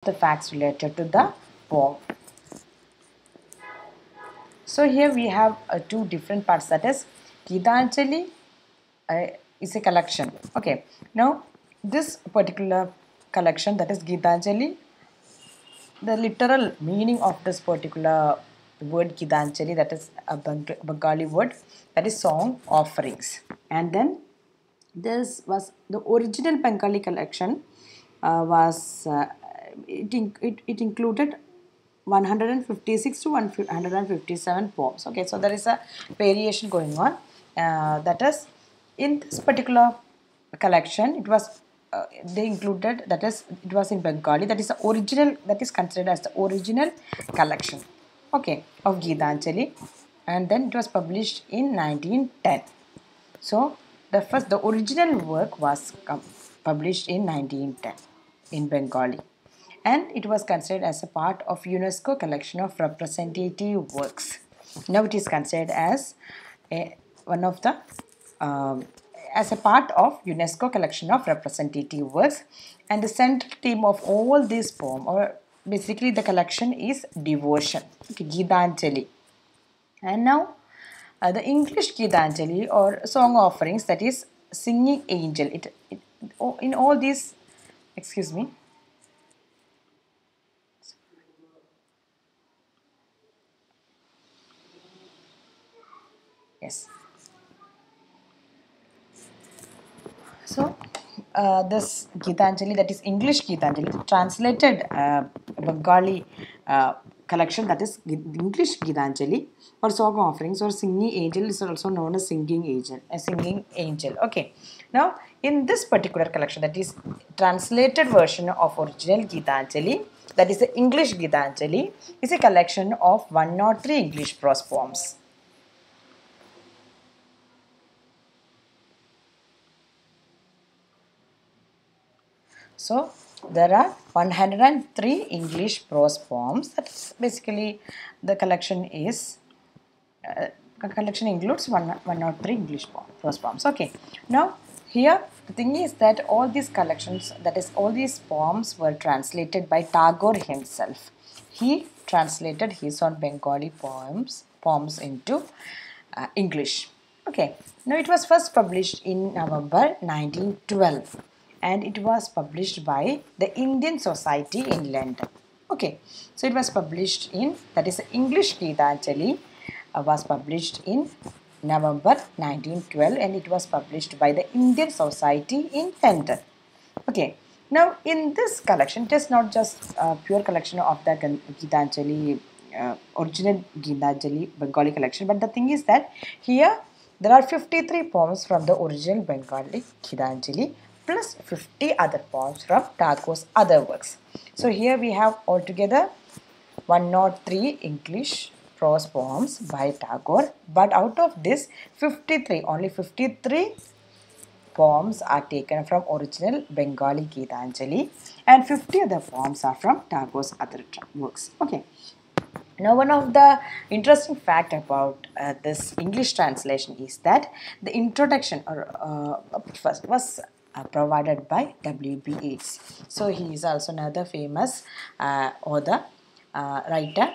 the facts related to the poem. So here we have two different parts, that is Gitanjali is a collection. Okay, now this particular collection, that is Gitanjali, the literal meaning of this particular word Gitanjali, that is a Bengali word, that is song offerings. And then this was the original Bengali collection it included 156 to 157 poems. Okay, so there is a variation going on. That is, in this particular collection, it was they included, that is, it was in Bengali. That is the original. That is considered as the original collection. Okay, of Gitanjali, and then it was published in 1910. So the original work was published in 1910 in Bengali, and it was considered as a part of UNESCO collection of representative works. Now it is considered as one of the as a part of UNESCO collection of representative works, and the central theme of all this poem, or basically the collection, is devotion. Okay, Gitanjali. And now the English Gitanjali or song offerings, that is singing angel. In all these, excuse me. Yes. So this Gitanjali, that is English Gitanjali, translated Bengali collection, that is English Gitanjali or song offerings or singing angel, is also known as singing angel. A singing angel. Okay. Now in this particular collection, that is translated version of original Gitanjali, that is the English Gitanjali, is a collection of 103 English prose poems. So there are 103 English prose poems. That is basically the collection is collection includes 103 English prose poems. Okay. Now here the thing is that all these collections, that is all these poems, were translated by Tagore himself. He translated his own Bengali poems into English. Okay. Now it was first published in November 1912, and it was published by the Indian Society in London. Okay, so it was published in, that is English Gitanjali was published in November 1912, and it was published by the Indian Society in London. Okay, now in this collection, it is not just a pure collection of the Gitanjali, original Gitanjali Bengali collection, but the thing is that here there are 53 poems from the original Bengali Gitanjali plus 50 other poems from Tagore's other works. So here we have altogether 103 English prose poems by Tagore, but out of this 53, only 53 poems are taken from original Bengali Gitanjali, and 50 other poems are from Tagore's other works. Okay. Now, one of the interesting fact about this English translation is that the introduction first was provided by W.B. Yeats. So he is also another famous author, writer,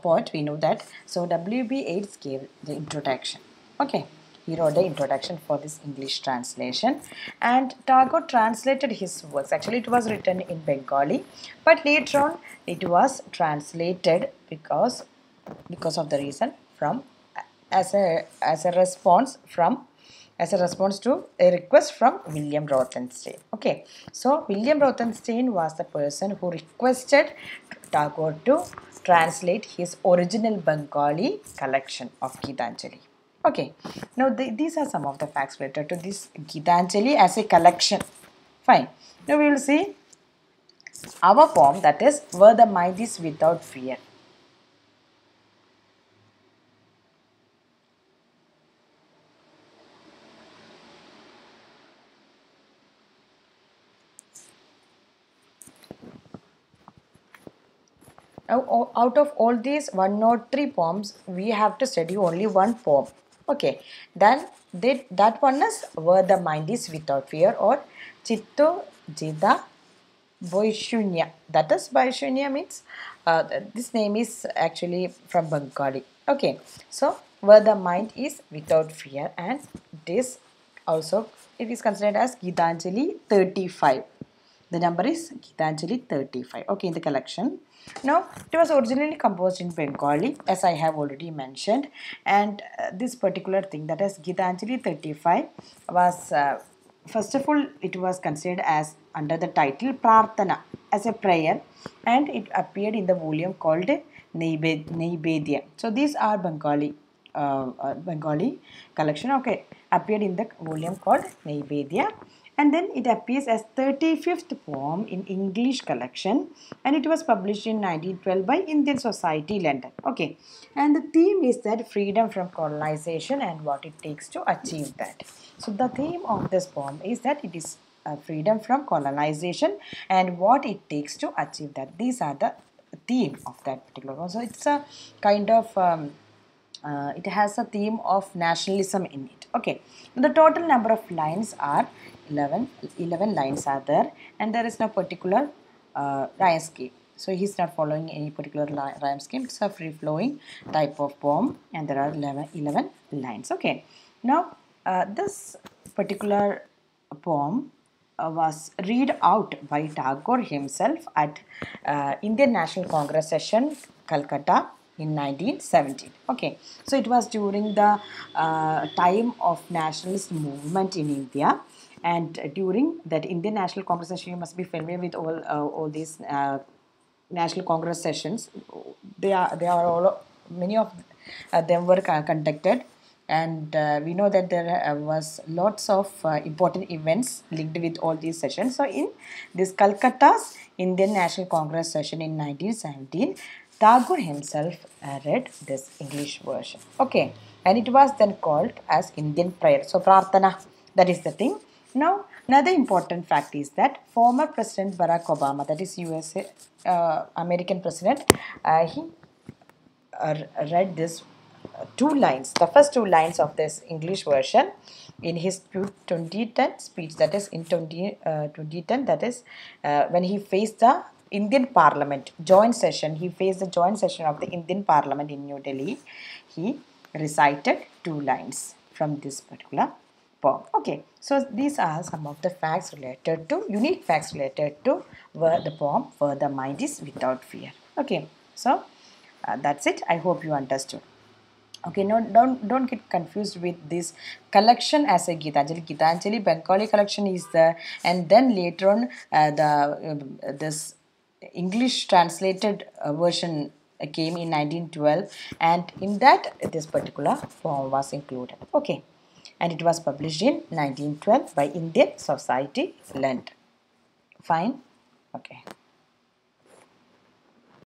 poet. We know that. So W.B. Yeats gave the introduction. Okay. He wrote the introduction for this English translation, and Tagore translated his works. Actually, it was written in Bengali, but later on it was translated because of the reason from as a response to a request from William Rothenstein. Okay, so William Rothenstein was the person who requested Tagore to translate his original Bengali collection of Gitanjali. Okay, now these are some of the facts related to this Gitanjali as a collection. Fine. Now we will see our poem, that is Where the Mind is Without Fear. Now out of all these 103 poems, we have to study only one poem. Okay, then that one is Where the Mind is Without Fear, or Chitto Jida Vaishunya. That is Vaishunya means this name is actually from Bengali. Okay, so where the mind is without fear, and it is also it is considered as Gitanjali 35. The number is Gitanjali 35. Okay, in the collection. Now, it was originally composed in Bengali, as I have already mentioned, and this particular thing, that is Gitanjali 35, was first of all, it was considered as under the title Prarthana as a prayer, and it appeared in the volume called Neibedya. So these are Bengali collection. Okay, appeared in the volume called Neibedya, and then it appears as 35th poem in English collection, and it was published in 1912 by Indian Society, London. Okay, and the theme is that freedom from colonization and what it takes to achieve that. So the theme of this poem is that it is freedom from colonization and what it takes to achieve that. These are the theme of that particular one. So it's a kind of it has a theme of nationalism in it. Okay, the total number of lines are 11 lines are there, and there is no particular rhyme scheme. So he's not following any particular rhyme scheme. It's a free flowing type of poem, and there are 11 lines. Okay, now this particular poem was read out by Tagore himself at Indian National Congress session, Calcutta, in 1917. Okay, so it was during the time of nationalist movement in India, and during that Indian National Congress session, you must be familiar with all these National Congress sessions. They are all, many of them were conducted, and we know that there was lots of important events linked with all these sessions. So in this Calcutta's Indian National Congress session in 1917, Tagore himself read this English version. Okay, and it was then called as Indian prayer. So Prarthana, that is the thing. Now, another important fact is that former President Barack Obama, that is USA, American president, he read this two lines, the first two lines of this English version in his 2010 speech, that is in 2010, that is when he faced the Indian Parliament joint session. He faced the joint session of the Indian Parliament in New Delhi. He recited two lines from this particular poem. Okay, so these are some of the facts related to, unique facts related to where the poem, where the mind is without fear. Okay, so that's it. I hope you understood. Okay, no, don't get confused with this collection as a Gitanjali. Gitanjali Bengali collection is there, and then later on this English translated version came in 1912, and in that this particular poem was included. Okay, and it was published in 1912 by Indian Society, London. Fine. Okay.